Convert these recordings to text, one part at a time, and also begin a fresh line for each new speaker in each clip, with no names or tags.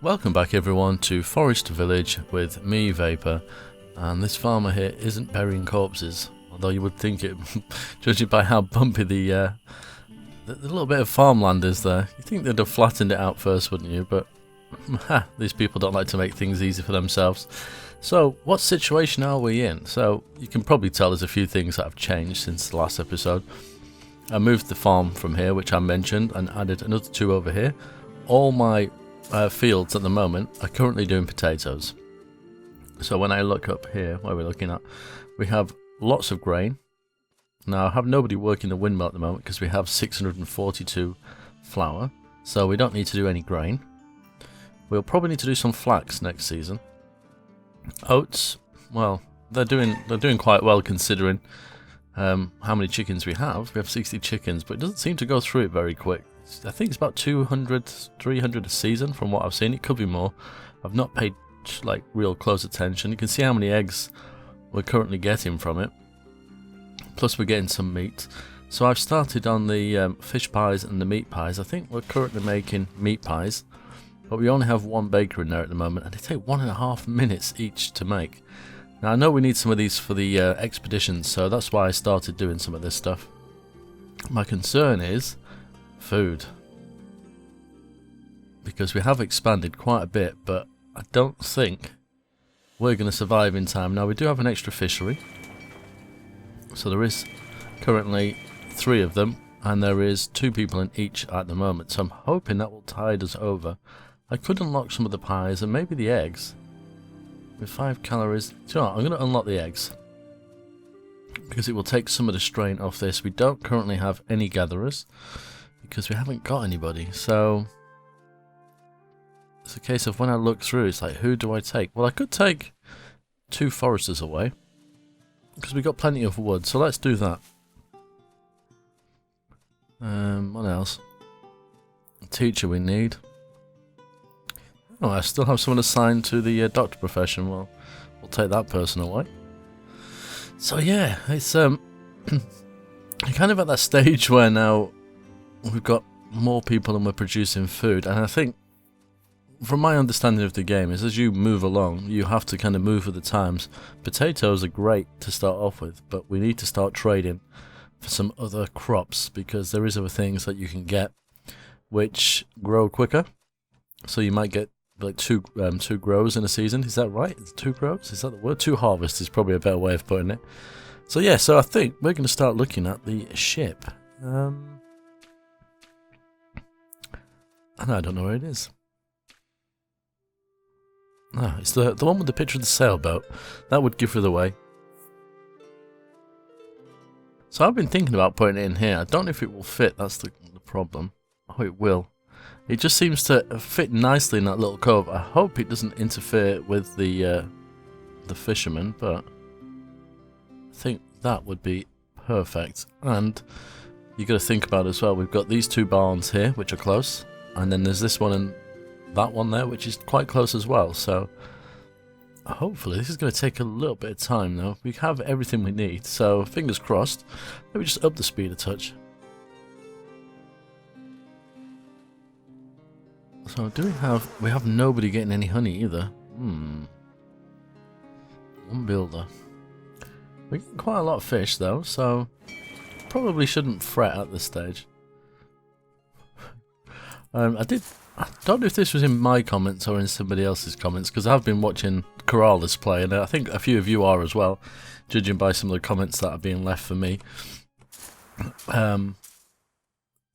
Welcome back everyone to Forest Village with me, Vapor, and this farmer here isn't burying corpses, although you would think it, judging by how bumpy the little bit of farmland is there. You think they'd have flattened it out first, wouldn't you? But these people don't like to make things easy for themselves. So what situation are we in? So you can probably tell there's a few things that have changed since the last episode. I moved the farm from here, which I mentioned, and added another two over here. All my fields at the moment are currently doing potatoes. So when I look up here, where we're looking at, we have lots of grain. Now I have nobody working the windmill at the moment because we have 642 flour, so we don't need to do any grain. We'll probably need to do some flax next season. Oats, well, they're doing quite well considering how many chickens we have. We have 60 chickens, but it doesn't seem to go through it very quick. I think it's about 200, 300 a season from what I've seen. It could be more. I've not paid like real close attention. You can see how many eggs we're currently getting from it. Plus we're getting some meat. So I've started on the fish pies and the meat pies. I think we're currently making meat pies, but we only have one baker in there at the moment, and they take 1.5 minutes each to make. Now I know we need some of these for the expeditions, so that's why I started doing some of this stuff. My concern is food, because we have expanded quite a bit, but I don't think we're going to survive in time. Now we do have an extra fishery, so there is currently 3 of them, and there is 2 people in each at the moment, so I'm hoping that will tide us over. I could unlock some of the pies and maybe the eggs with 5 calories. So I'm going to unlock the eggs because it will take some of the strain off this. We don't currently have any gatherers because we haven't got anybody, so it's a case of when I look through, it's like, who do I take? Well, I could take 2 foresters away because we got plenty of wood, so let's do that. What else? A teacher we need. Oh, I still have someone assigned to the doctor profession. Well, we'll take that person away. So yeah, it's kind of at that stage where now we've got more people and we're producing food, and I think from my understanding of the game is as you move along you have to kind of move with the times. Potatoes are great to start off with, but we need to start trading for some other crops because there is other things that you can get which grow quicker. So you might get like two grows in a season. Is that right? 2 grows? Is that the word? 2 harvests is probably a better way of putting it. So yeah, so I think we're going to start looking at the ship. And I don't know where it is. Ah, it's the one with the picture of the sailboat. That would give her the way. So I've been thinking about putting it in here. I don't know if it will fit, that's the problem. Oh, it will. It just seems to fit nicely in that little cove. I hope it doesn't interfere with the fishermen, but I think that would be perfect. And you got to think about it as well. We've got these 2 barns here, which are close, and then there's this one and that one there, which is quite close as well. So hopefully this is going to take a little bit of time though. We have everything we need, so fingers crossed. Maybe just up the speed a touch. So do we have nobody getting any honey either. One builder. We're getting quite a lot of fish though, so probably shouldn't fret at this stage. I don't know if this was in my comments or in somebody else's comments, because I've been watching Corrales play, and I think a few of you are as well, judging by some of the comments that are being left for me.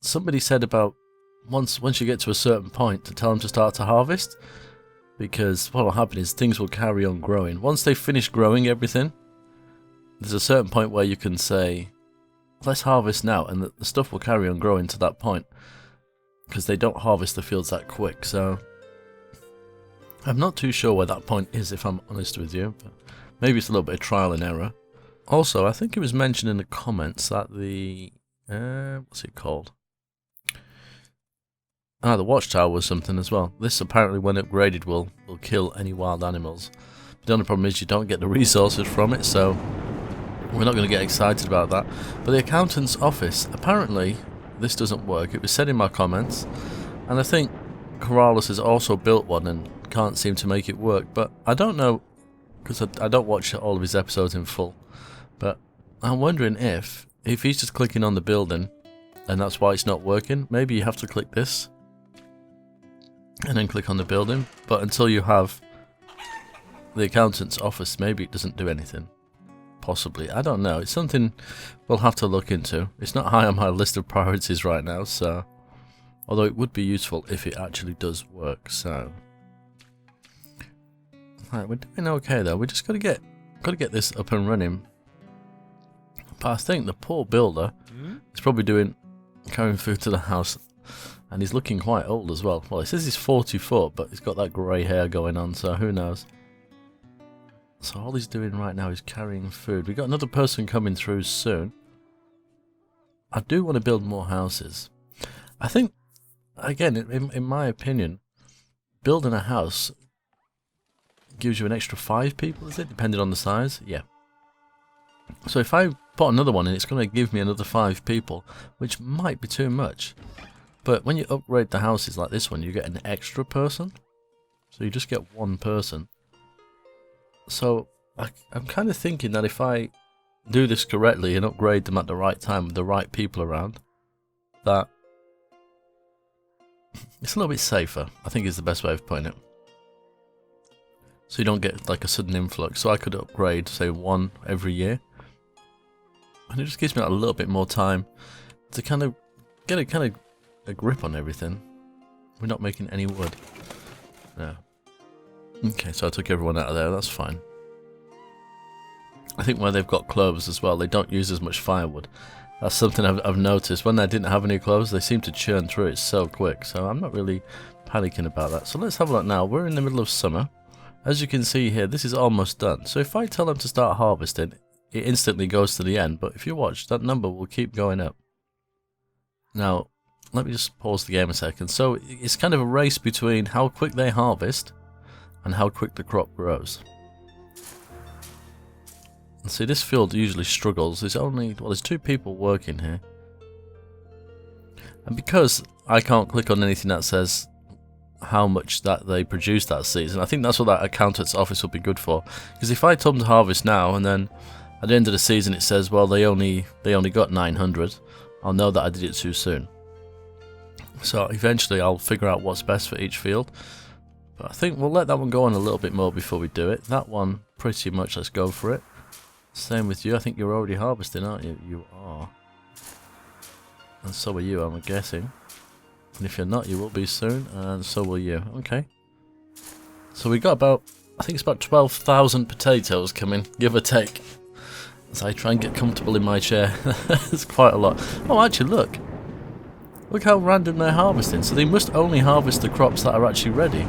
Somebody said about once you get to a certain point to tell them to start to harvest, because what will happen is things will carry on growing. Once they finish growing everything, there's a certain point where you can say, let's harvest now, and the stuff will carry on growing to that point, because they don't harvest the fields that quick. So I'm not too sure where that point is, if I'm honest with you, but maybe it's a little bit of trial and error. Also, I think it was mentioned in the comments that the what's it called? The watchtower was something as well. This apparently, when upgraded, will kill any wild animals. The only problem is you don't get the resources from it, so we're not going to get excited about that. But the accountant's office, apparently this doesn't work. It was said in my comments, and I think Corrales has also built one and can't seem to make it work, but I don't know, because I don't watch all of his episodes in full, but I'm wondering if he's just clicking on the building and that's why it's not working. Maybe you have to click this and then click on the building, but until you have the accountant's office, maybe it doesn't do anything. Possibly, I don't know. It's something we'll have to look into. It's not high on my list of priorities right now, so although it would be useful if it actually does work. So right, we're doing okay though. We just gotta get this up and running. But I think the poor builder is probably carrying food to the house, and he's looking quite old as well. Well, it says he's 44, but he's got that grey hair going on, so who knows. So all he's doing right now is carrying food. We've got another person coming through soon. I do want to build more houses. I think, again, in my opinion, building a house gives you an extra 5 people, is it? Depending on the size? Yeah. So if I put another one in, it's going to give me another 5 people, which might be too much. But when you upgrade the houses like this one, you get an extra person. So you just get 1 person. So I'm kind of thinking that if I do this correctly and upgrade them at the right time with the right people around, that it's a little bit safer, I think is the best way of putting it. So you don't get like a sudden influx. So I could upgrade, say, 1 every year. And it just gives me like a little bit more time to kind of get a grip on everything. We're not making any wood. No. Okay, so I took everyone out of there, that's fine. I think where they've got cloves as well, they don't use as much firewood. That's something I've noticed. When they didn't have any cloves, they seem to churn through it so quick, so I'm not really panicking about that. So let's have a look now. We're in the middle of summer. As you can see here, this is almost done. So if I tell them to start harvesting, it instantly goes to the end, but if you watch, that number will keep going up. Now, let me just pause the game a second. So it's kind of a race between how quick they harvest and how quick the crop grows. And see, this field usually struggles. There's there's 2 people working here. And because I can't click on anything that says how much that they produce that season, I think that's what that accountant's office will be good for. Because if I told them to harvest now and then at the end of the season it says, well, they only got 900, I'll know that I did it too soon. So eventually I'll figure out what's best for each field. But I think we'll let that one go on a little bit more before we do it. That one, pretty much, let's go for it. Same with you. I think you're already harvesting, aren't you? You are. And so are you, I'm guessing. And if you're not, you will be soon. And so will you. Okay. So we got about, I think it's about 12,000 potatoes coming, give or take. As I try and get comfortable in my chair. It's quite a lot. Oh, actually, look. Look how random they're harvesting. So they must only harvest the crops that are actually ready.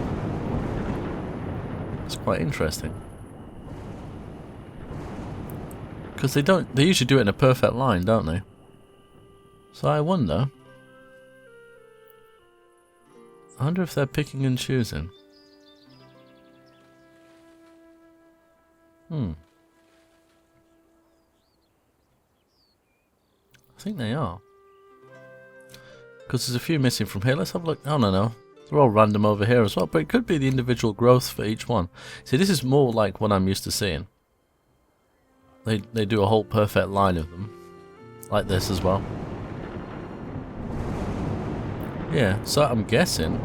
It's quite interesting. Because they usually do it in a perfect line, don't they? So I wonder if they're picking and choosing. I think they are. Because there's a few missing from here. Let's have a look. Oh, no. They're all random over here as well, but it could be the individual growth for each one. See, this is more like what I'm used to seeing. They do a whole perfect line of them. Like this as well. Yeah, so I'm guessing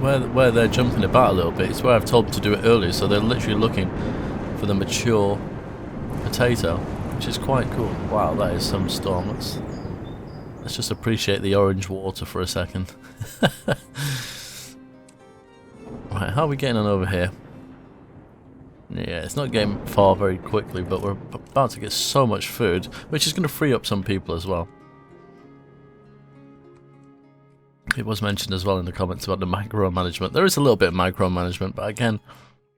where they're jumping about a little bit is where I've told them to do it earlier, so they're literally looking for the mature potato, which is quite cool. Wow, that is some storm. Let's just appreciate the orange water for a second. Right, how are we getting on over here? Yeah, it's not getting far very quickly, but we're about to get so much food, which is going to free up some people as well. It was mentioned as well in the comments about the micromanagement. There is a little bit of micromanagement, but again,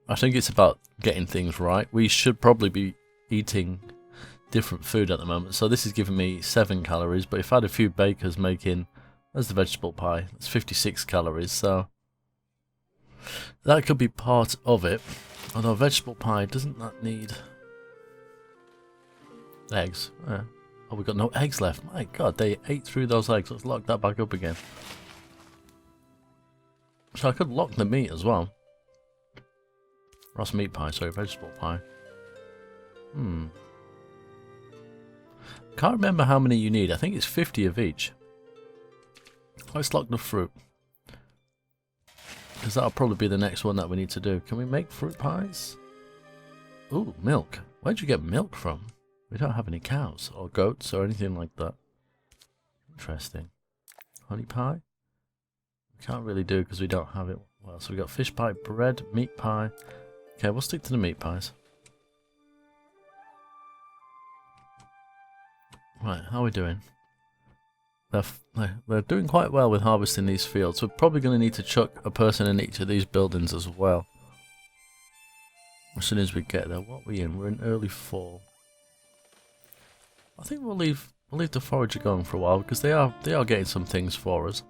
I think it's about getting things right. We should probably be eating different food at the moment. So this is giving me 7 calories, but if I had a few bakers making, there's the vegetable pie, it's 56 calories, so that could be part of it. Although vegetable pie, doesn't that need eggs? Yeah. Oh, we've got no eggs left. My god, they ate through those eggs. Let's lock that back up again. So I could lock the meat as well. Roast meat pie, sorry, vegetable pie. Can't remember how many you need. I think it's 50 of each. Let's lock the fruit. Because that'll probably be the next one that we need to do. Can we make fruit pies? Ooh, milk. Where'd you get milk from? We don't have any cows or goats or anything like that. Interesting. Honey pie? We can't really do because we don't have it. Well, so we got fish pie, bread, meat pie. Okay, we'll stick to the meat pies. Right, how are we doing? They're doing quite well with harvesting these fields. We're probably going to need to chuck a person in each of these buildings as well. As soon as we get there. What are we in? We're in early fall. I think we'll leave the forager going for a while because they are getting some things for us.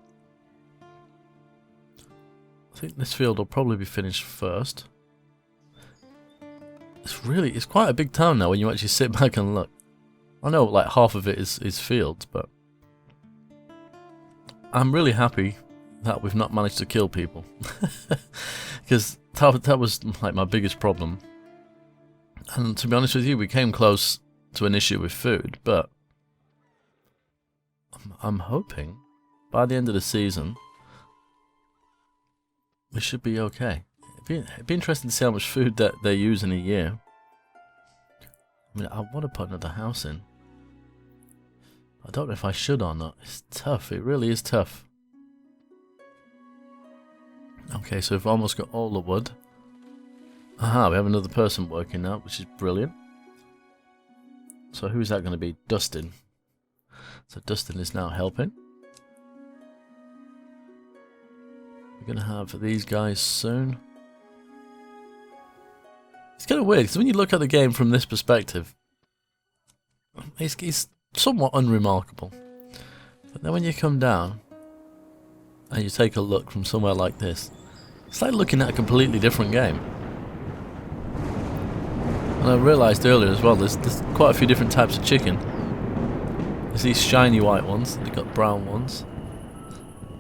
I think this field will probably be finished first. It's quite a big town now when you actually sit back and look. I know like half of it is fields, but I'm really happy that we've not managed to kill people. Because that was like my biggest problem. And to be honest with you, we came close to an issue with food, but I'm hoping by the end of the season we should be okay. It'd be interesting to see how much food that they use in a year. I mean, I want to put another house in. I don't know if I should or not. It's tough. It really is tough. Okay, so we've almost got all the wood. Aha, we have another person working now, which is brilliant. So who's that going to be? Dustin. So Dustin is now helping. We're going to have these guys soon. It's kind of weird, because when you look at the game from this perspective, it's somewhat unremarkable. But then when you come down, and you take a look from somewhere like this, it's like looking at a completely different game. And I realised earlier as well, there's quite a few different types of chicken. There's these shiny white ones, and you've got brown ones.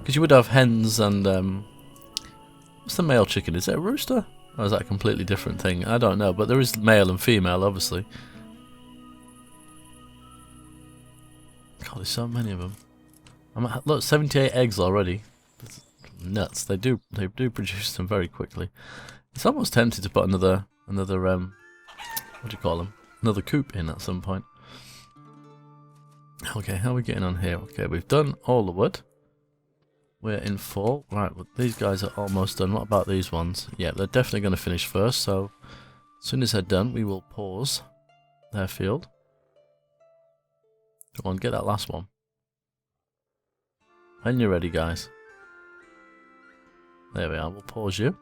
Because you would have hens and, what's the male chicken? Is it a rooster? Or is that a completely different thing? I don't know, but there is male and female, obviously. God, there's so many of them. Look, 78 eggs already. That's nuts. They do produce them very quickly. It's almost tempted to put another what do you call them? Another coop in at some point. Okay, how are we getting on here? Okay, we've done all the wood. We're in fall. Right, well, these guys are almost done. What about these ones? Yeah, they're definitely going to finish first, so as soon as they're done, we will pause their field. Come on, get that last one. When you're ready, guys. There we are, we'll pause you.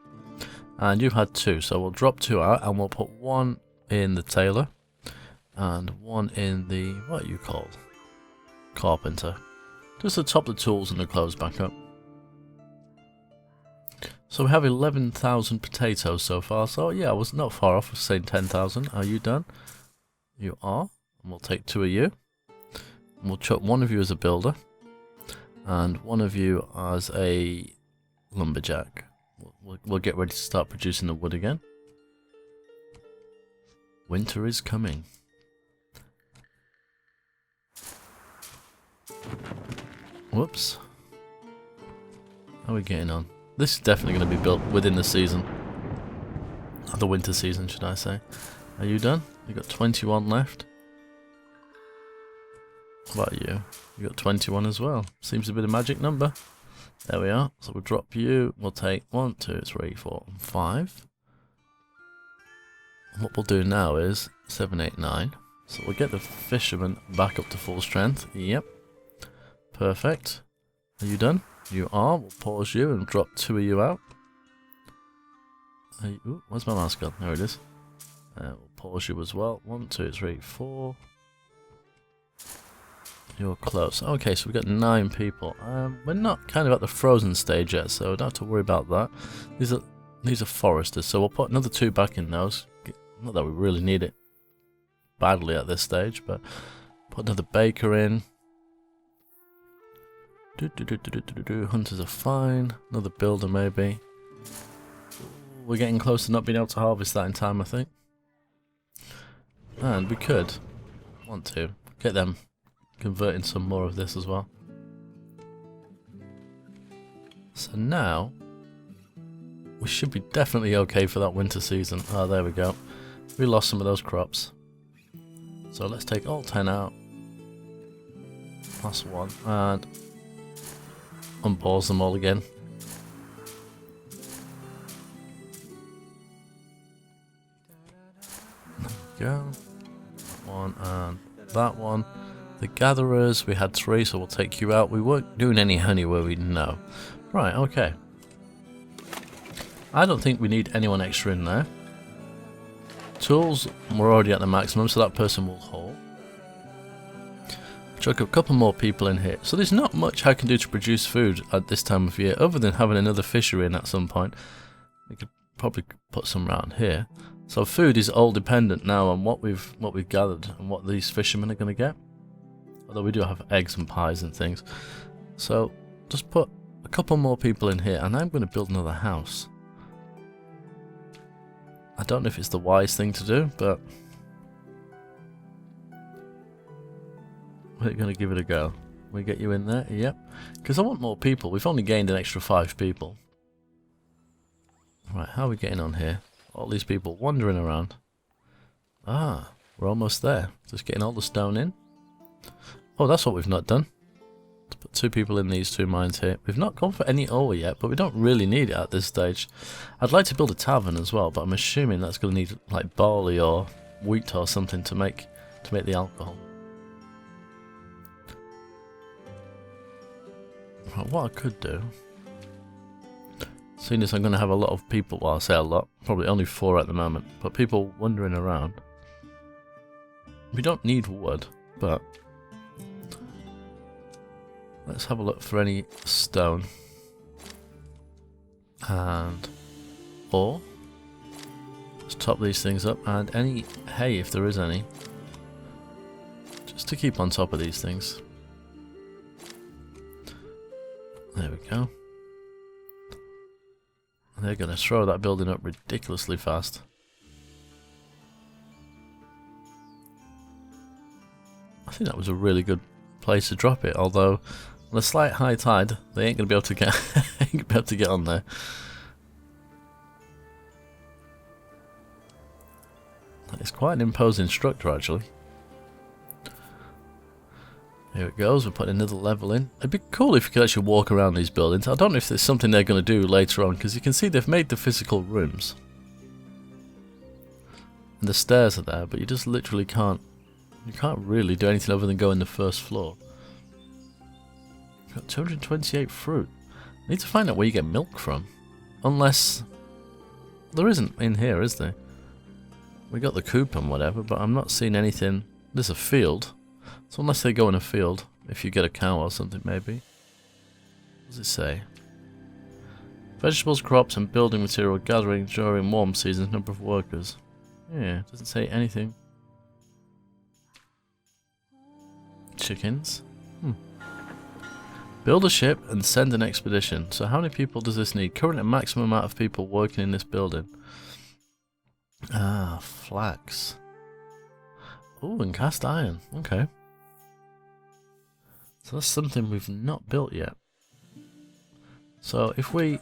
And you've had 2, so we'll drop 2 out, and we'll put 1 in the tailor, and 1 in the, what are you called? Carpenter. Just to top the tools and the clothes back up. So we have 11,000 potatoes so far, so yeah, I was not far off of saying 10,000. Are you done? You are. And we'll take 2 of you. And we'll chuck 1 of you as a builder, and 1 of you as a lumberjack. We'll get ready to start producing the wood again. Winter is coming. Whoops. How are we getting on? This is definitely going to be built within the season. The winter season, should I say. Are you done? You've got 21 left. What about you? You've got 21 as well. Seems to be the magic number. There we are. So we'll drop you. We'll take 1, 2, 3, 4, 5. And what we'll do now is 7, 8, 9. So we'll get the fisherman back up to full strength. Yep. Perfect. Are you done? You are. We'll pause you and drop 2 of you out. Ooh, where's my mouse gone? There it is. We'll pause you as well. 1, 2, 3, 4. You're close. Okay, so we've got 9 people. We're not kind of at the frozen stage yet, so don't have to worry about that. These are foresters, so we'll put another 2 back in those. Not that we really need it badly at this stage, but Put another baker in. Hunters are fine. Another builder maybe. We're getting close to not being able to harvest that in time, I think. And we could want to get them converting some more of this as well. So now we should be definitely okay for that winter season. Oh, there we go. We lost some of those crops. So let's take all 10 out. Plus 1 and unpause them all again. There we go. That one and that one. The gatherers, we had 3, so we'll take you out. We weren't doing any honey, were we? No. Right, okay. I don't think we need anyone extra in there. Tools, we're already at the maximum, so that person will haul. Chuck a couple more people in here. So there's not much I can do to produce food at this time of year, other than having another fishery in at some point. We could probably put some around here. So food is all dependent now on what we've gathered and what these fishermen are going to get. Although we do have eggs and pies and things. So just put a couple more people in here, and I'm going to build another house. I don't know if it's the wise thing to do, but we're going to give it a go. We get you in there? Yep. Because I want more people. We've only gained an extra 5 people. Right, how are we getting on here? All these people wandering around. Ah, we're almost there. Just getting all the stone in. Oh, that's what we've not done. Let's put 2 people in these 2 mines here. We've not gone for any ore yet, but we don't really need it at this stage. I'd like to build a tavern as well, but I'm assuming that's going to need like barley or wheat or something to make the alcohol. Right, what I could do, seeing as I'm going to have a lot of people, well, I say a lot, probably only 4 at the moment, but people wandering around. We don't need wood, but let's have a look for any stone and ore. Let's top these things up, and any hay if there is any, just to keep on top of these things. There we go. They're going to throw that building up ridiculously fast. I think that was a really good place to drop it, although on a slight high tide they ain't going to be able to get on there. That is quite an imposing structure, actually. Here it goes, we're putting another level in. It'd be cool if you could actually walk around these buildings. I don't know if it's something they're going to do later on, because you can see they've made the physical rooms. And the stairs are there, but you just literally can't. You can't really do anything other than go in the first floor. You've got 228 fruit. I need to find out where you get milk from. Unless there isn't in here, is there? We got the coop and whatever, but I'm not seeing anything. There's a field. So unless they go in a field, if you get a cow or something maybe. What does it say? Vegetables, crops and building material gathering during warm seasons, number of workers. Yeah, it doesn't say anything. Chickens. Build a ship and send an expedition. So how many people does this need? Current and maximum amount of people working in this building. Ah, flax. Oh, and cast iron. Okay. So that's something we've not built yet. So if we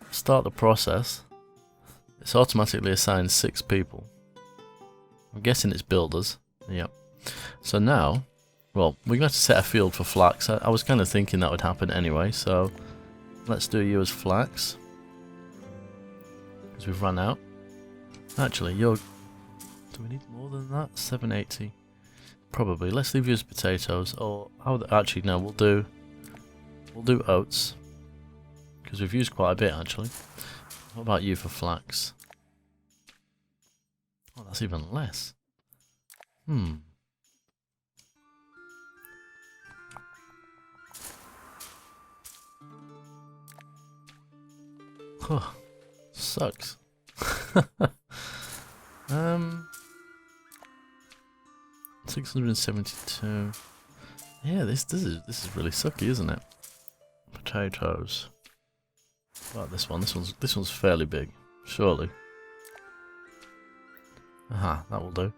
start the process, it's automatically assigned 6 people. I'm guessing it's builders. Yep. So now, well, we're going to have to set a field for flax. I was kind of thinking that would happen anyway, so let's do you as flax. Because we've run out. Actually, you're... Do we need more than that? 780. Probably. Let's leave you as potatoes. Or actually, no, we'll do oats. Because we've used quite a bit, actually. What about you for flax? Oh, that's even less. Oh, sucks. So 672. Yeah, this is really sucky, isn't it? Potatoes. What about this one? This one's fairly big, surely. Aha, that will do.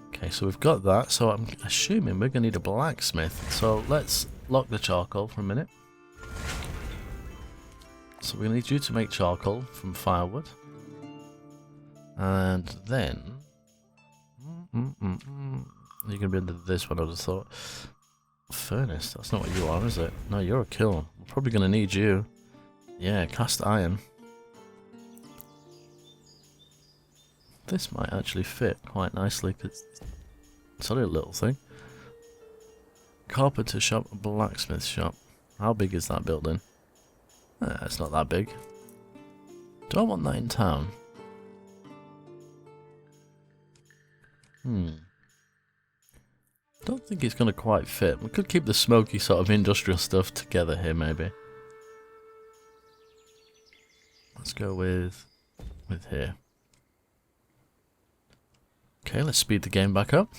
Okay, so we've got that. So I'm assuming we're gonna need a blacksmith. So let's lock the charcoal for a minute. So we're gonna need you to make charcoal from firewood, and then you're gonna be under this one. I would have thought. Furnace. That's not what you are, is it? No, you're a kiln. We're probably gonna need you. Yeah, cast iron. This might actually fit quite nicely because it's only a little thing. Carpenter shop, blacksmith shop. How big is that building? It's not that big. Do I want that in town? Don't think it's going to quite fit. We could keep the smoky sort of industrial stuff together here, maybe. Let's go with here. Okay, let's speed the game back up.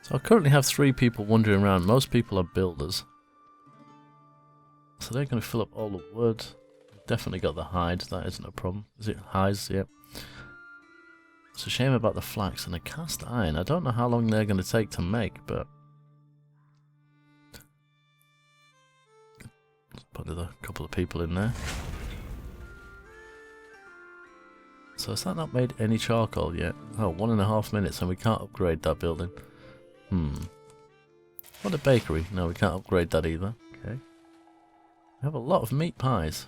So I currently have 3 people wandering around. Most people are builders. So they're going to fill up all the wood. Definitely got the hide. That isn't a problem. Is it hides? Yep. It's a shame about the flax and the cast iron. I don't know how long they're going to take to make, but... Let's put a couple of people in there. So has that not made any charcoal yet? Oh, 1.5 minutes and we can't upgrade that building. What a bakery. No, we can't upgrade that either. Okay. We have a lot of meat pies.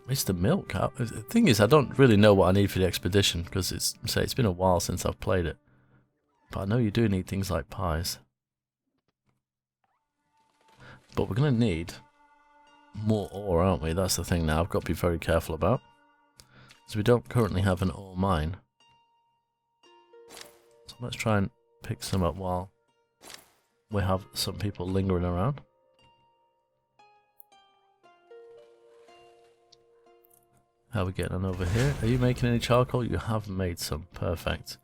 It's the milk. The thing is, I don't really know what I need for the expedition because it's been a while since I've played it. But I know you do need things like pies. But we're going to need more ore, aren't we? That's the thing now I've got to be very careful about. Because we don't currently have an ore mine. So let's try and pick some up while we have some people lingering around. How are we getting on over here? Are you making any charcoal? You have made some. Perfect.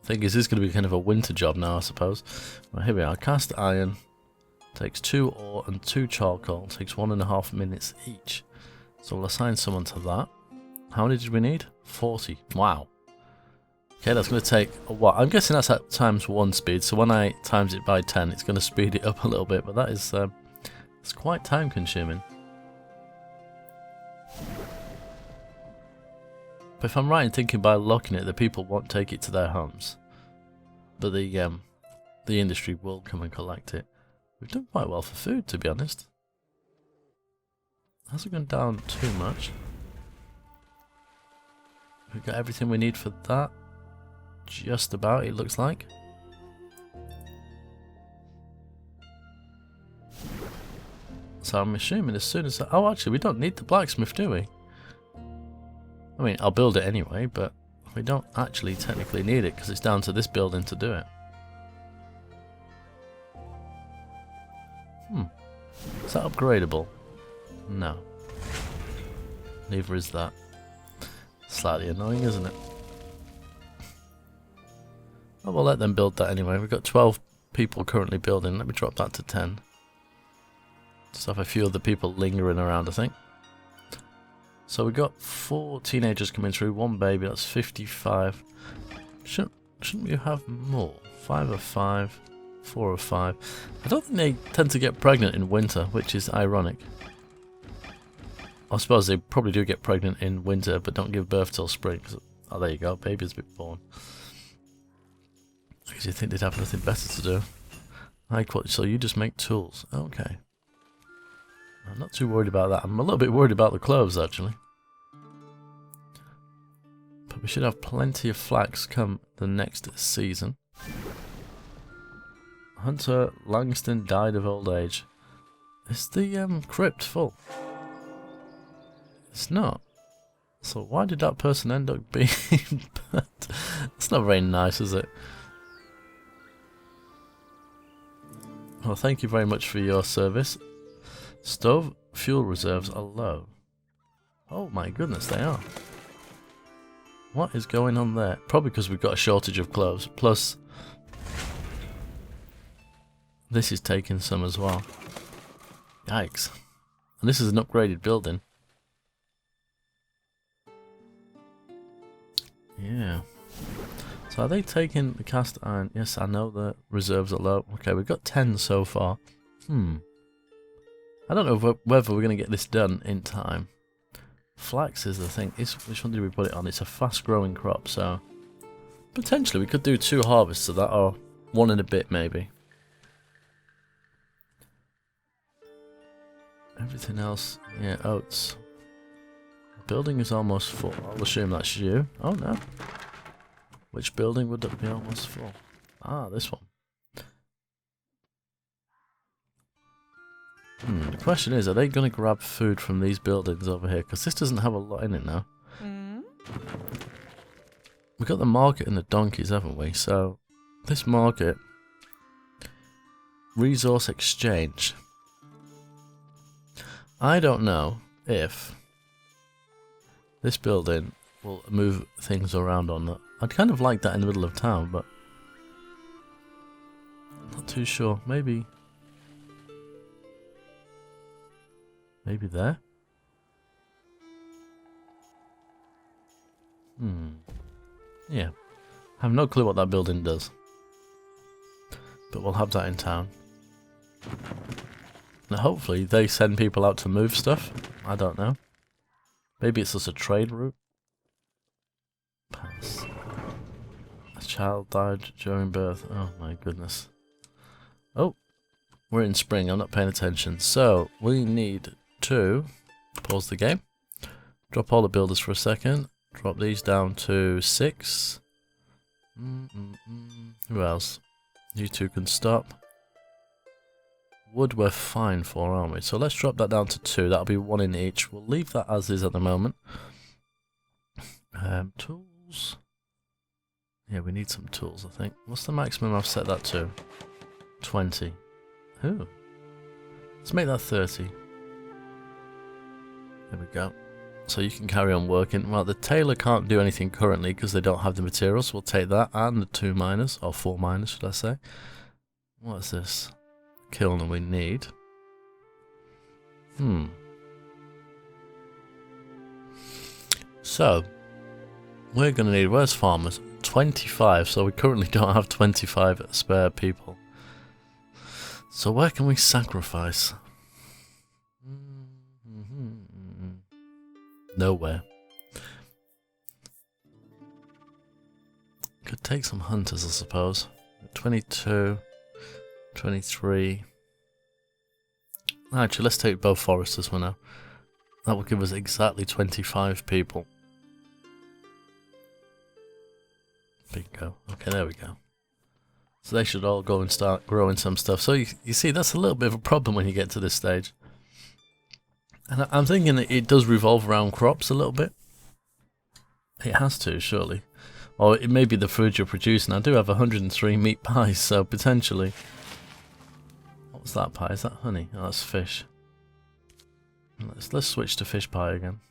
Thing is, this is going to be kind of a winter job now, I suppose. Well, here we are. Cast iron. Takes 2 ore and 2 charcoal. Takes 1.5 minutes each. So we'll assign someone to that. How many did we need? 40. Wow. Okay, that's going to take a while. I'm guessing that's at ×1 speed. So when I times it by 10, it's going to speed it up a little bit. But that is... it's quite time consuming. But if I'm right in thinking by locking it, the people won't take it to their homes. But the industry will come and collect it. We've done quite well for food, to be honest. Hasn't gone down too much. We've got everything we need for that. Just about, it looks like. So I'm assuming as soon as... Oh, actually, we don't need the blacksmith, do we? I mean, I'll build it anyway, but we don't actually technically need it because it's down to this building to do it. Is that upgradable? No. Neither is that. Slightly annoying, isn't it? Oh, we'll let them build that anyway. We've got 12 people currently building. Let me drop that to 10. Just have a few other people lingering around, I think. So we got 4 teenagers coming through, 1 baby, that's 55. Shouldn't we have more? 5 of 5, 4 of 5. I don't think they tend to get pregnant in winter, which is ironic. I suppose they probably do get pregnant in winter, but don't give birth till spring. Oh, there you go, baby's been born. Because you think they'd have nothing better to do. High quality, so you just make tools. Okay. I'm not too worried about that. I'm a little bit worried about the clothes, actually. But we should have plenty of flax come the next season. Hunter Langston died of old age. Is the crypt full? It's not. So why did that person end up being... It's not very nice, is it? Well, thank you very much for your service. Stove fuel reserves are low. Oh my goodness, they are. What is going on there? Probably because we've got a shortage of clothes. Plus, this is taking some as well. Yikes. And this is an upgraded building. Yeah. So are they taking the cast iron? Yes, I know the reserves are low. Okay, we've got 10 so far. I don't know whether we're going to get this done in time. Flax is the thing. Which one did we put it on? It's a fast growing crop, so potentially we could do 2 harvests of that, or 1 and a bit maybe. Everything else, yeah, oats. The building is almost full. I'll assume that's you. Oh no. Which building would that be almost full? Ah, this one. The question is, are they going to grab food from these buildings over here? Because this doesn't have a lot in it now. We've got the market and the donkeys, haven't we? So, this market... Resource exchange. I don't know if this building will move things around or not. I'd kind of like that in the middle of town, but... not too sure. Maybe there? Yeah. I have no clue what that building does. But we'll have that in town. Now hopefully they send people out to move stuff. I don't know. Maybe it's just a trade route. Pass. A child died during birth. Oh my goodness. Oh. We're in spring. I'm not paying attention. So we need to pause the game. Drop all the builders for a second. Drop these down to 6. Who else? You two can stop. Wood we're fine for, aren't we? So let's drop that down to 2. That'll be 1 in each. We'll leave that as is at the moment. Tools. Yeah, we need some tools, I think. What's the maximum I've set that to? 20. Ooh. Let's make that 30. There we go. So you can carry on working. Well, the tailor can't do anything currently because they don't have the materials. We'll take that and the 2 miners, or 4 miners, should I say. What is this? Kiln we need. So, we're going to need, where's farmers? 25, so we currently don't have 25 spare people. So where can we sacrifice? Nowhere. Could take some hunters, I suppose. 22, 23. Actually, let's take both foresters for now. That will give us exactly 25 people. Bingo. Okay, there we go. So they should all go and start growing some stuff. So you see, that's a little bit of a problem when you get to this stage. And I'm thinking that it does revolve around crops a little bit. It has to, surely. Or it may be the food you're producing. I do have 103 meat pies, so potentially... What's that pie? Is that honey? Oh, that's fish. Let's switch to fish pie again.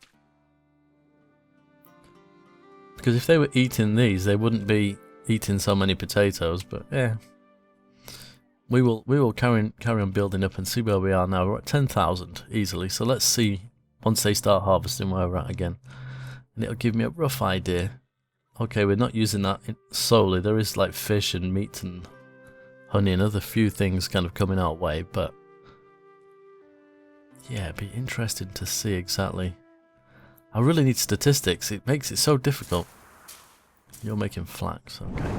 Because if they were eating these, they wouldn't be eating so many potatoes, but yeah. We will carry on building up and see where we are now. We're at 10,000 easily, so let's see once they start harvesting where we're at again. And it'll give me a rough idea. Okay, we're not using that solely. There is like fish and meat and honey and other few things kind of coming our way, but yeah, it'd be interesting to see exactly. I really need statistics. It makes it so difficult. You're making flax, okay.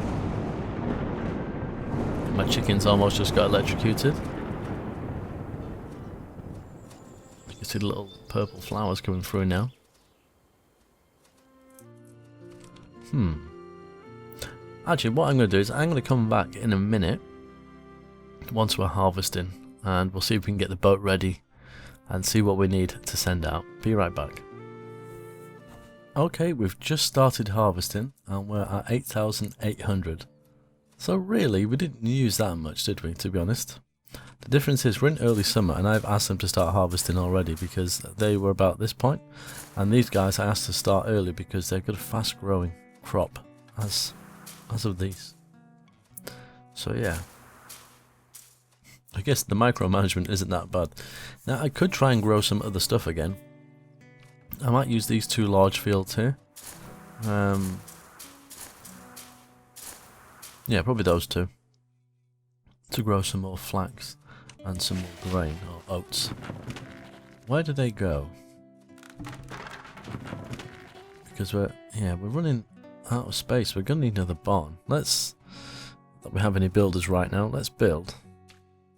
My chickens almost just got electrocuted. You can see the little purple flowers coming through now. Actually, what I'm going to do is I'm going to come back in a minute once we're harvesting, and we'll see if we can get the boat ready and see what we need to send out. Be right back. Okay, we've just started harvesting and we're at 8,800. So really, we didn't use that much, did we, to be honest? The difference is we're in early summer and I've asked them to start harvesting already because they were about this point, and these guys I asked to start early because they've got a fast growing crop as of these. So yeah, I guess the micromanagement isn't that bad. Now I could try and grow some other stuff again. I might use these 2 large fields here. Yeah, probably those 2. To grow some more flax and some more grain or oats. Where do they go? Because we're running out of space. We're gonna need another barn. Let's, don't we have any builders right now? Let's build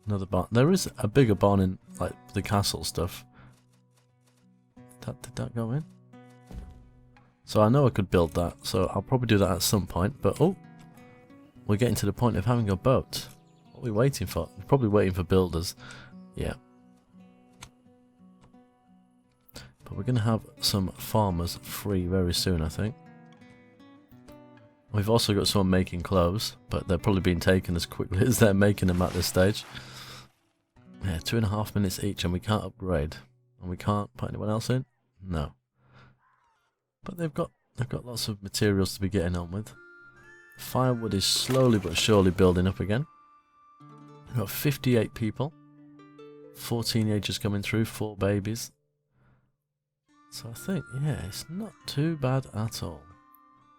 another barn. There is a bigger barn in like the castle stuff. Did that go in? So I know I could build that, so I'll probably do that at some point. But oh, we're getting to the point of having a boat. What are we waiting for? We're probably waiting for builders. Yeah. But we're going to have some farmers free very soon, I think. We've also got someone making clothes, but they're probably being taken as quickly as they're making them at this stage. Yeah, 2.5 minutes each, and we can't upgrade. And we can't put anyone else in? No. But they've got lots of materials to be getting on with. Firewood is slowly but surely building up again. We've got 58 people. 4 teenagers coming through, 4 babies. So I think, yeah, it's not too bad at all.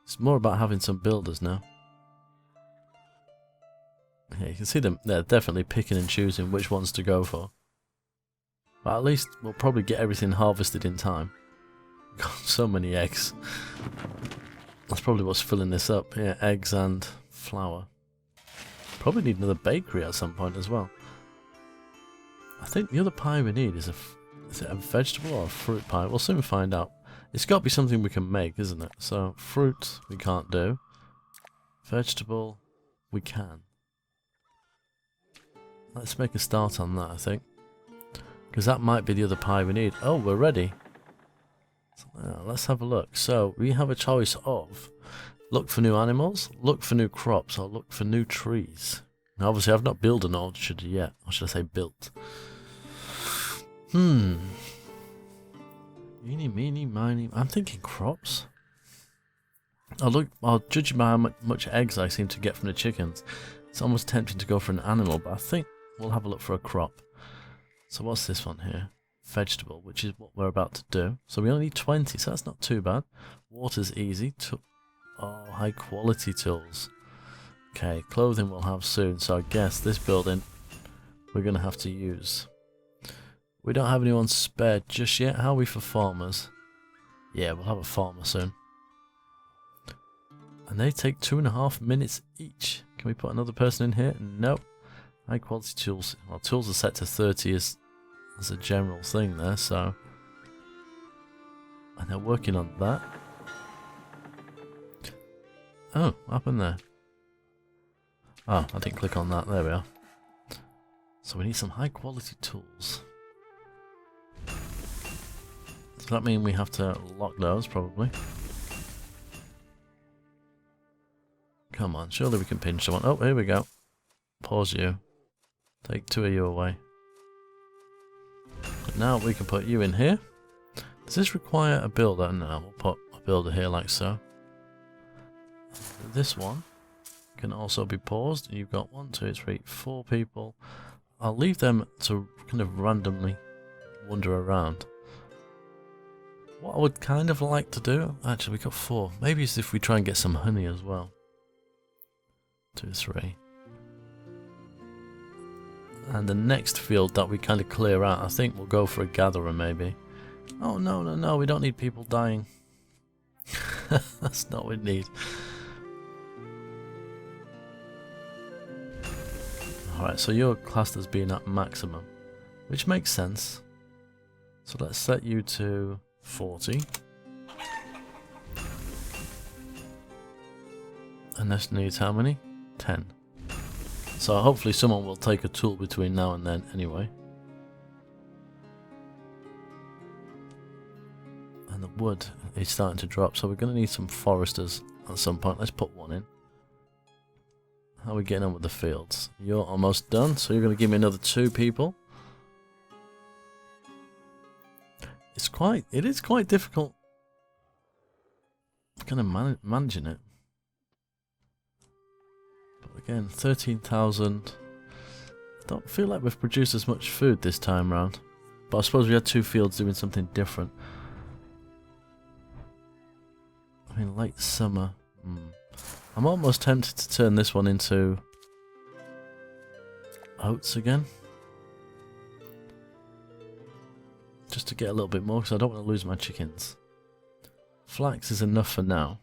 It's more about having some builders now. Yeah, you can see them, they're definitely picking and choosing which ones to go for. But at least we'll probably get everything harvested in time. Got so many eggs. That's probably what's filling this up. Yeah, eggs and flour. Probably need another bakery at some point as well. I think the other pie we need is is it a vegetable or a fruit pie? We'll soon find out. It's got to be something we can make, isn't it? So fruit we can't do. Vegetable we can. Let's make a start on that, I think. Because that might be the other pie we need. Oh, we're ready. So, let's have a look. So we have a choice of look for new animals, look for new crops, or look for new trees. Now, obviously, I've not built an orchard yet. Or should I say built? Eeny, meeny, miny. I'm thinking crops. I'll judge by how much eggs I seem to get from the chickens. It's almost tempting to go for an animal, but I think we'll have a look for a crop. So what's this one here? Vegetable, which is what we're about to do. So we only need 20, so that's not too bad. Water's easy. Oh, high quality tools. Okay, clothing we'll have soon, so I guess this building we're going to have to use. We don't have anyone spared just yet. How are we for farmers? Yeah, we'll have a farmer soon. And they take 2.5 minutes each. Can we put another person in here? Nope. High quality tools. Well, tools are set to 30 as a general thing there, so. And they're working on that. Oh, what happened there? Oh, I didn't click on that. There we are. So we need some high quality tools. Does that mean we have to lock those, probably? Come on, surely we can pinch someone. Oh, here we go. Pause you. Take 2 of you away. But now we can put you in here. Does this require a builder? No, we'll put a builder here like so. This one can also be paused. You've got 1, 2, 3, 4 people. I'll leave them to kind of randomly wander around. What I would kind of like to do, actually we got 4. Maybe it's if we try and get some honey as well. 2, 3. And the next field that we kind of clear out, I think we'll go for a gatherer maybe. Oh no, no, no, we don't need people dying. That's not what we need. Alright, so you're classed as being at maximum, which makes sense. So let's set you to 40. And this needs how many? 10. So hopefully someone will take a tool between now and then anyway. And the wood is starting to drop, so we're going to need some foresters at some point. Let's put 1 in. How are we getting on with the fields? You're almost done, so you're going to give me another 2 people. It is quite difficult kind of managing it. But again, 13,000. I don't feel like we've produced as much food this time round. But I suppose we had 2 fields doing something different. I mean, late summer. I'm almost tempted to turn this one into oats again. Just to get a little bit more, because I don't want to lose my chickens. Flax is enough for now.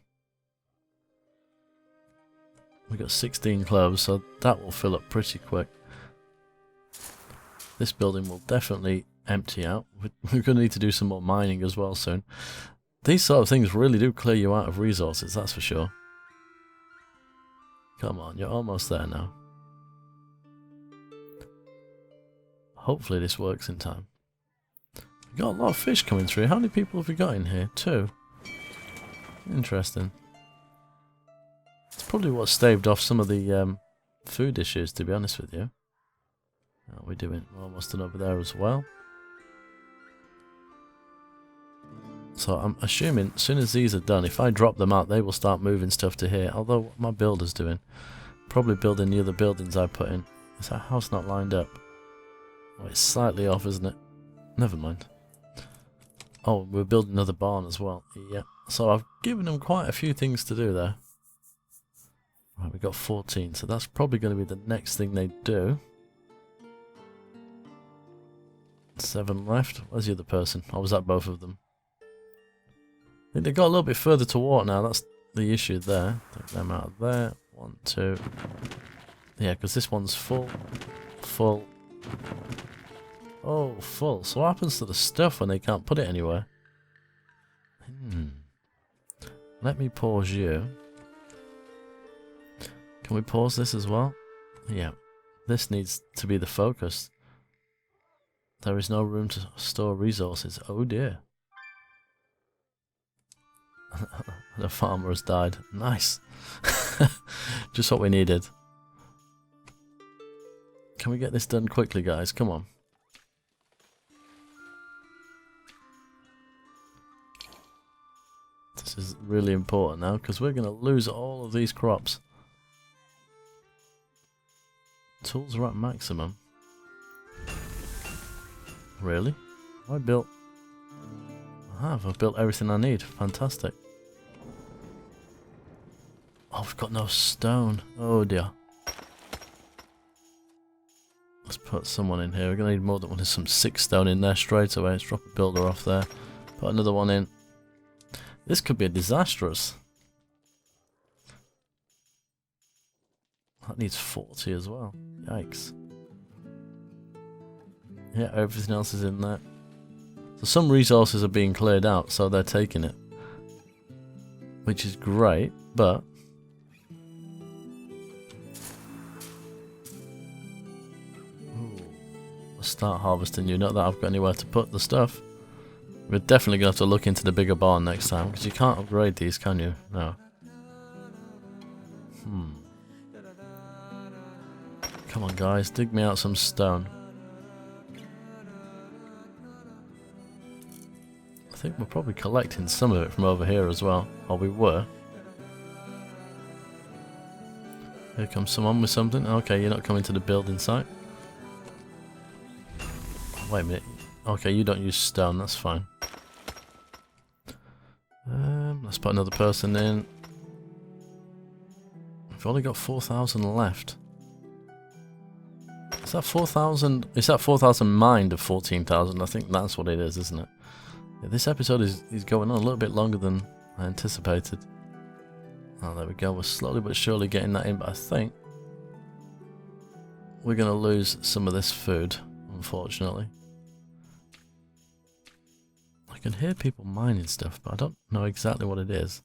We got 16 cloves, so that will fill up pretty quick. This building will definitely empty out. We're going to need to do some more mining as well soon. These sort of things really do clear you out of resources, that's for sure. Come on, you're almost there now. Hopefully this works in time. We've got a lot of fish coming through. How many people have we got in here? 2. Interesting. It's probably what staved off some of the food issues, to be honest with you. How are we doing? We're almost done over there as well. So I'm assuming as soon as these are done, if I drop them out, they will start moving stuff to here. Although what my builder's doing, probably building the other buildings I put in. Is that house not lined up? Oh, it's slightly off, isn't it? Never mind. Oh, we're building another barn as well. Yeah. So I've given them quite a few things to do there. Right, we got 14, so that's probably going to be the next thing they do. 7 left. Where's the other person? Or was that both of them? I think they got a little bit further to walk now. That's the issue there. Take them out of there. 1, 2. Yeah, because this one's full. Full. Oh, full. So what happens to the stuff when they can't put it anywhere? Let me pause you. Can we pause this as well? Yeah. This needs to be the focus. There is no room to store resources. Oh dear. The farmer has died. Nice. Just what we needed. Can we get this done quickly, guys? Come on. This is really important now, because we're going to lose all of these crops. Tools are at maximum. Really? I built... I've built everything I need. Fantastic. Oh, we've got no stone. Oh dear. Let's put someone in here. We're going to need more than one. There's some 6 stone in there straight away. Let's drop a builder off there. Put another one in. This could be disastrous. That needs 40 as well. Yikes. Yeah, everything else is in there. So some resources are being cleared out, so they're taking it. Which is great, but... Ooh, let's start harvesting you. Not that I've got anywhere to put the stuff. We're definitely going to have to look into the bigger barn next time, because you can't upgrade these, can you? No. Come on, guys, dig me out some stone. I think we're probably collecting some of it from over here as well. Or we were. Here comes someone with something. Okay, you're not coming to the building site. Wait a minute. Okay, you don't use stone, that's fine. Let's put another person in. We've only got 4,000 left. Is that 4,000? Is that 4,000 mined of 14,000? I think that's what it is, isn't it? Yeah, this episode is going on a little bit longer than I anticipated. Oh, there we go. We're slowly but surely getting that in, but I think we're going to lose some of this food, unfortunately. I can hear people mining stuff, but I don't know exactly what it is.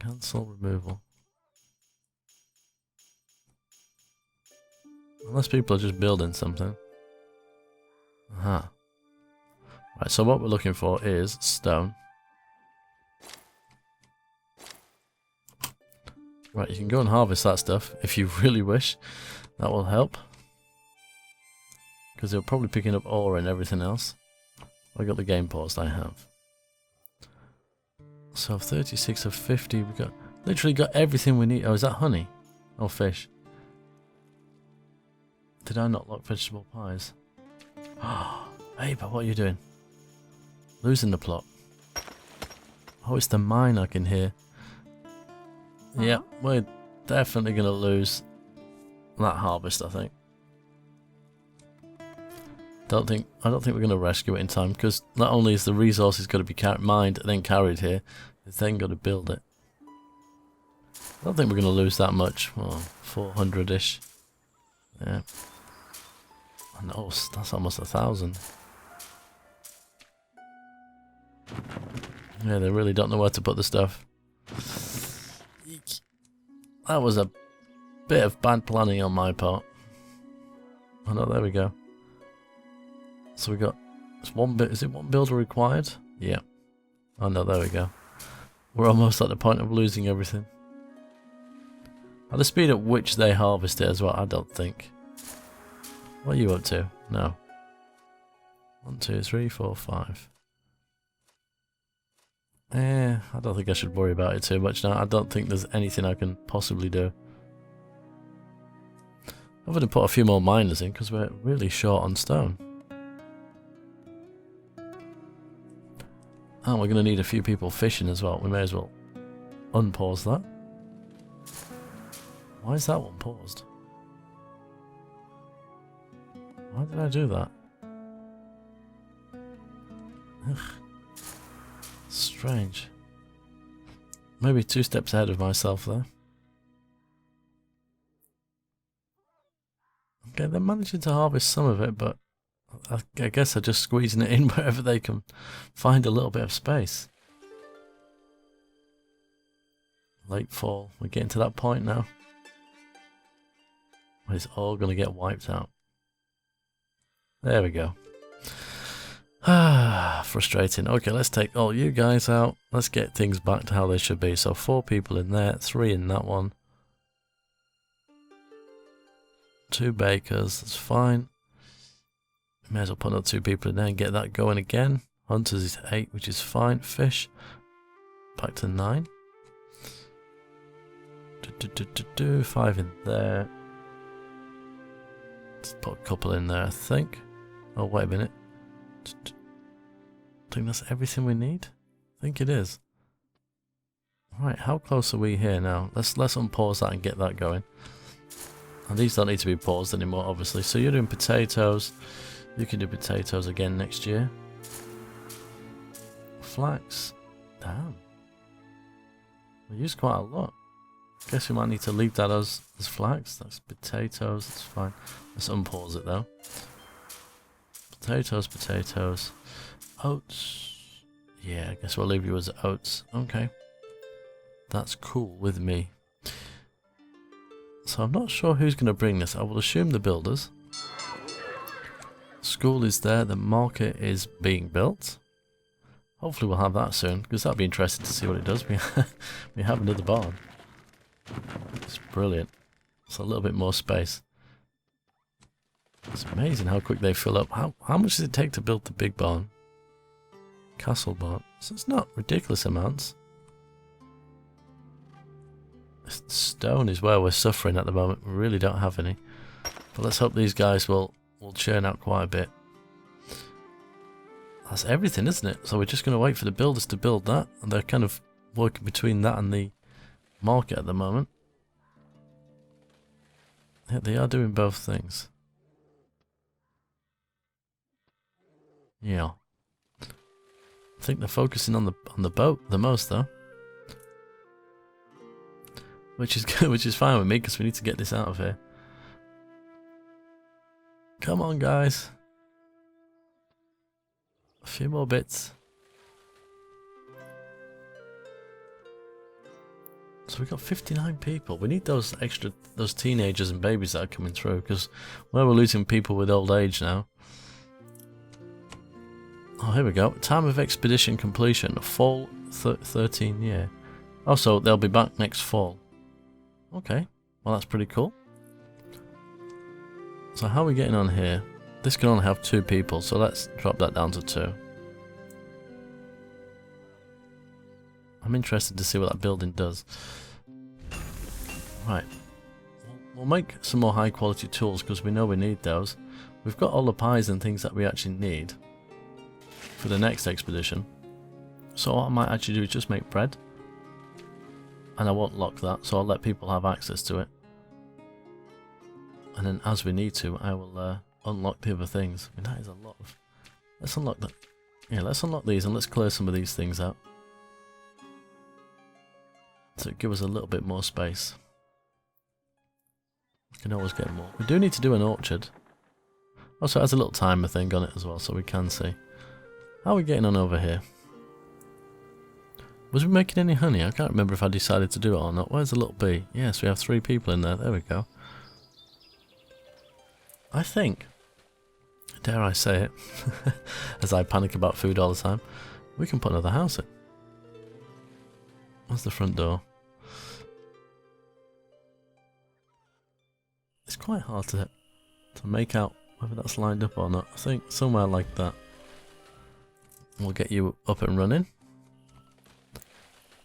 Cancel removal. Unless people are just building something. Aha. Right, so what we're looking for is stone. Right, you can go and harvest that stuff if you really wish. That will help. Because they're probably picking up ore and everything else. I got the game paused, I have. So 36 of 50, we got literally got everything we need. Oh, is that honey? Or fish? Did I not lock vegetable pies? Hey, but what are you doing? Losing the plot. Oh, it's the mine I can hear. Yeah, we're definitely going to lose that harvest, I think. I don't think we're going to rescue it in time, because not only is the resources got to be mined and then carried here, it's then got to build it. I don't think we're going to lose that much. Oh, 400-ish. Yeah. And oh, that's almost 1,000. Yeah, they really don't know where to put the stuff. Eek. That was a bit of bad planning on my part. Oh no, there we go. So we got is it one builder required? Yeah. Oh no, there we go. We're almost at the point of losing everything. At the speed at which they harvest it as well, I don't think. What are you up to? No. 1, 2, 3, 4, 5. I don't think I should worry about it too much now. I don't think there's anything I can possibly do. I'm going to put a few more miners in because we're really short on stone. And we're going to need a few people fishing as well. We may as well unpause that. Why is that one paused? Why did I do that? Ugh. Strange. Maybe 2 steps ahead of myself there. Okay, they're managing to harvest some of it, but I guess they're just squeezing it in wherever they can find a little bit of space. Late fall. We're getting to that point now. Where it's all going to get wiped out. There we go. Frustrating. Okay, let's take all you guys out. Let's get things back to how they should be. So 4 people in there, 3 in that one. 2 bakers, that's fine. May as well put another 2 people in there and get that going again. Hunters is 8, which is fine. Fish, back to 9. 5 in there. Let's put a couple in there, I think. Oh, wait a minute. I think that's everything we need. I think it is. Right, how close are we here now? Let's unpause that and get that going. And these don't need to be paused anymore, obviously. So you're doing potatoes. You can do potatoes again next year. Flax. Damn. We used quite a lot. Guess we might need to leave that as flax. That's potatoes. That's fine. Let's unpause it though. Potatoes, potatoes. Oats. Yeah, I guess we'll leave you as oats. Okay. That's cool with me. So I'm not sure who's going to bring this. I will assume the builders. School is there. The market is being built. Hopefully we'll have that soon, because that'll be interesting to see what it does. We have another barn. It's brilliant. It's a little bit more space. It's amazing how quick they fill up. How much does it take to build the big barn? Castle barn. So it's not ridiculous amounts. Stone is where we're suffering at the moment. We really don't have any. But let's hope these guys will churn out quite a bit. That's everything, isn't it? So we're just going to wait for the builders to build that. And they're kind of working between that and the market at the moment. Yeah, they are doing both things. Yeah. I think they're focusing on the boat the most though. Which is good, which is fine with me because we need to get this out of here. Come on guys. A few more bits. So we've got 59 people. We need those teenagers and babies that are coming through because we're losing people with old age now. Oh, here we go. Time of expedition completion. Fall 13 year. Oh, so they'll be back next fall. Okay, well that's pretty cool. So how are we getting on here? This can only have 2 people, so let's drop that down to 2. I'm interested to see what that building does. Right. We'll make some more high quality tools because we know we need those. We've got all the pies and things that we actually need for the next expedition. So what I might actually do is just make bread. And I won't lock that, so I'll let people have access to it. And then as we need to, I will unlock the other things. I mean, that is a lot of... Let's unlock that. Yeah, let's unlock these and let's clear some of these things out. So give us a little bit more space. We can always get more. We do need to do an orchard. Also, it has a little timer thing on it as well, so we can see. How are we getting on over here? Was we making any honey? I can't remember if I decided to do it or not. Where's the little bee? Yes, we have 3 people in there. There we go. I think, dare I say it, as I panic about food all the time, we can put another house in. Where's the front door? It's quite hard to make out whether that's lined up or not. I think somewhere like that. We'll get you up and running.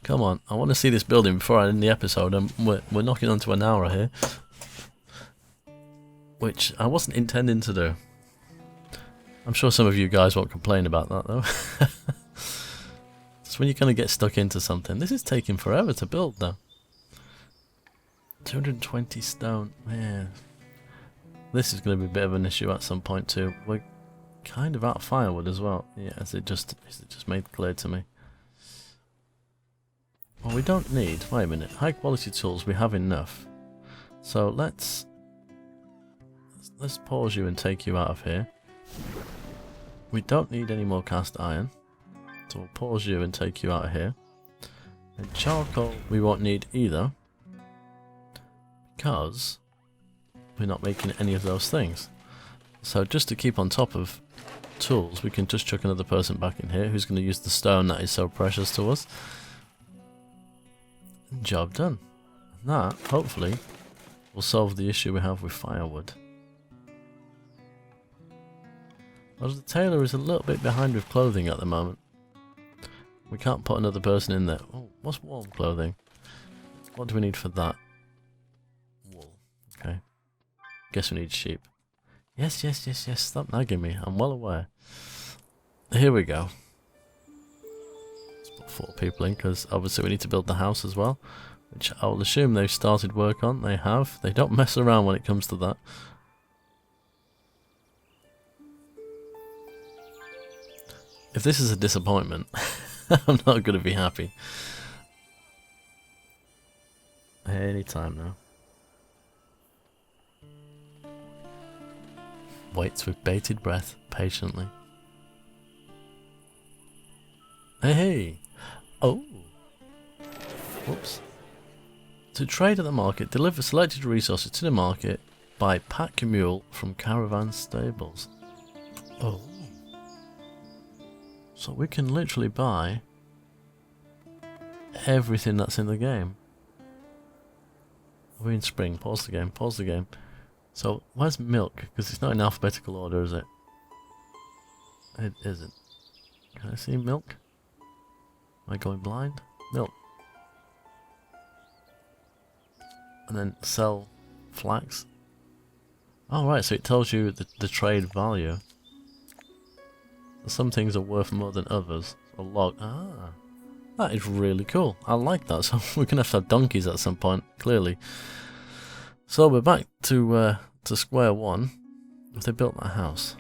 Come on, I want to see this building before I end the episode, and we're knocking onto an hour here. Which I wasn't intending to do. I'm sure some of you guys won't complain about that though. It's when you kind of get stuck into something. This is taking forever to build though. 220 stone, man. This is going to be a bit of an issue at some point too. We're kind of out of firewood as well. Yeah, as it just made clear to me. Well, we don't need, wait a minute, high quality tools, we have enough. So let's pause you and take you out of here. We don't need any more cast iron. So we'll pause you and take you out of here. And charcoal we won't need either. Because we're not making any of those things. So just to keep on top of tools, we can just chuck another person back in here who's going to use the stone that is so precious to us. Job done. And that, hopefully, will solve the issue we have with firewood. Well, the tailor is a little bit behind with clothing at the moment. We can't put another person in there. Oh, what's warm clothing? What do we need for that? Wool. Okay. Guess we need sheep. Yes, yes, yes, yes. Stop nagging me. I'm well aware. Here we go. Let's put 4 people in because obviously we need to build the house as well. Which I will assume they've started work on. They have. They don't mess around when it comes to that. If this is a disappointment, I'm not going to be happy. Anytime now. Waits with bated breath, patiently. Hey, hey! Oh! Whoops. To trade at the market, deliver selected resources to the market by pack mule from caravan stables. Oh. So we can literally buy everything that's in the game. We're in spring. Pause the game. Pause the game. So where's milk? Because it's not in alphabetical order, is it? It isn't. Can I see milk? Am I going blind? Milk. And then sell flax. Oh right, so it tells you the trade value. Some things are worth more than others. A log. Ah, that is really cool. I like that. So we're gonna have to have donkeys at some point, clearly. So we're back to square one. Have they built that house?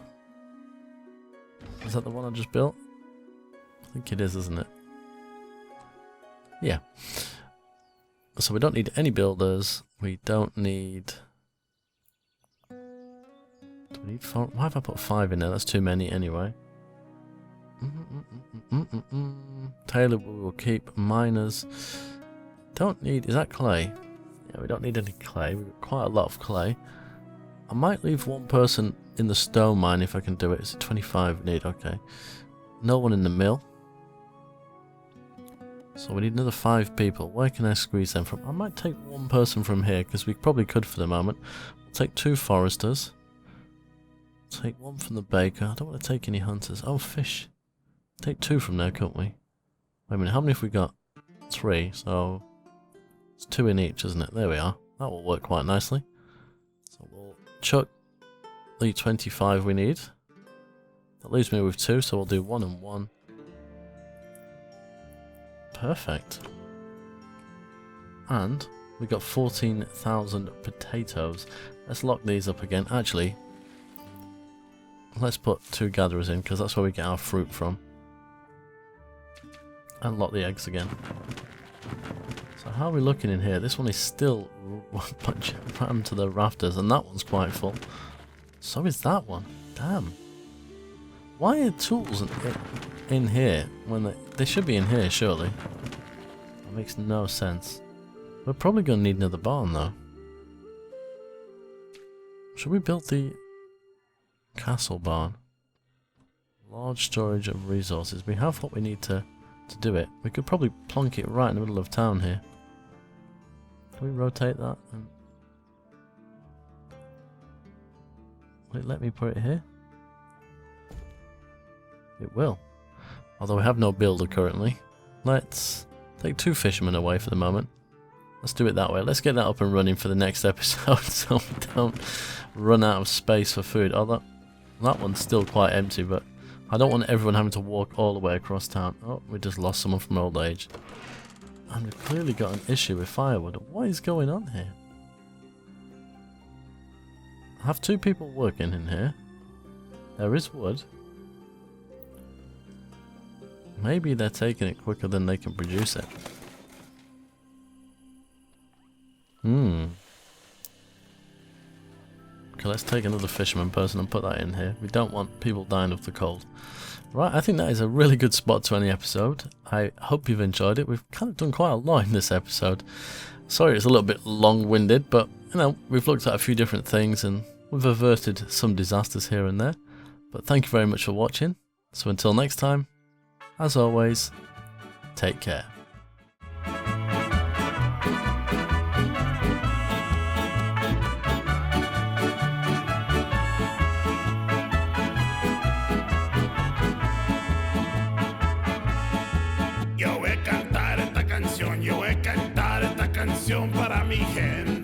Is that the one I just built? I think it is, isn't it? Yeah. So we don't need any builders. We don't need... Do we need 4? Why have I put 5 in there? That's too many anyway. Tailor we will keep. Miners. Don't need... Is that clay? Yeah, we don't need any clay. We've got quite a lot of clay. I might leave 1 person in the stone mine if I can do it. It's 25 need, okay. No one in the mill. So we need another 5 people. Where can I squeeze them from? I might take one person from here, because we probably could for the moment. We'll take 2 foresters. Take 1 from the baker. I don't want to take any hunters. Oh, fish. Take 2 from there, couldn't we? Wait a minute, how many have we got? 3, so it's 2 in each, isn't it? There we are. That will work quite nicely. So we'll chuck the 25 we need. That leaves me with 2, so we'll do 1 and 1. Perfect. And we got 14,000 potatoes. Let's lock these up again. Actually, let's put 2 gatherers in, because that's where we get our fruit from. And lock the eggs again. So how are we looking in here? This one is still rammed to the rafters, and that one's quite full. So is that one. Damn. Why are tools in here when they should be in here, surely? That makes no sense. We're probably going to need another barn, though. Should we build the castle barn? Large storage of resources. We have what we need to do it. We could probably plonk it right in the middle of town here. Can we rotate that? Will it let me put it here? It will. Although we have no builder currently. Let's take 2 fishermen away for the moment. Let's do it that way. Let's get that up and running for the next episode so we don't run out of space for food. Oh, that one's still quite empty, but I don't want everyone having to walk all the way across town. Oh, we just lost someone from old age. And we've clearly got an issue with firewood. What is going on here? I have 2 people working in here. There is wood. Maybe they're taking it quicker than they can produce it. Okay, let's take another fisherman person and put that in here. We don't want people dying of the cold. Right, I think that is a really good spot to end the episode. I hope you've enjoyed it. We've kind of done quite a lot in this episode. Sorry it's a little bit long-winded, but, you know, we've looked at a few different things and we've averted some disasters here and there. But thank you very much for watching. So until next time, as always, take care.
Yo voy a cantar esta canción para mi gente.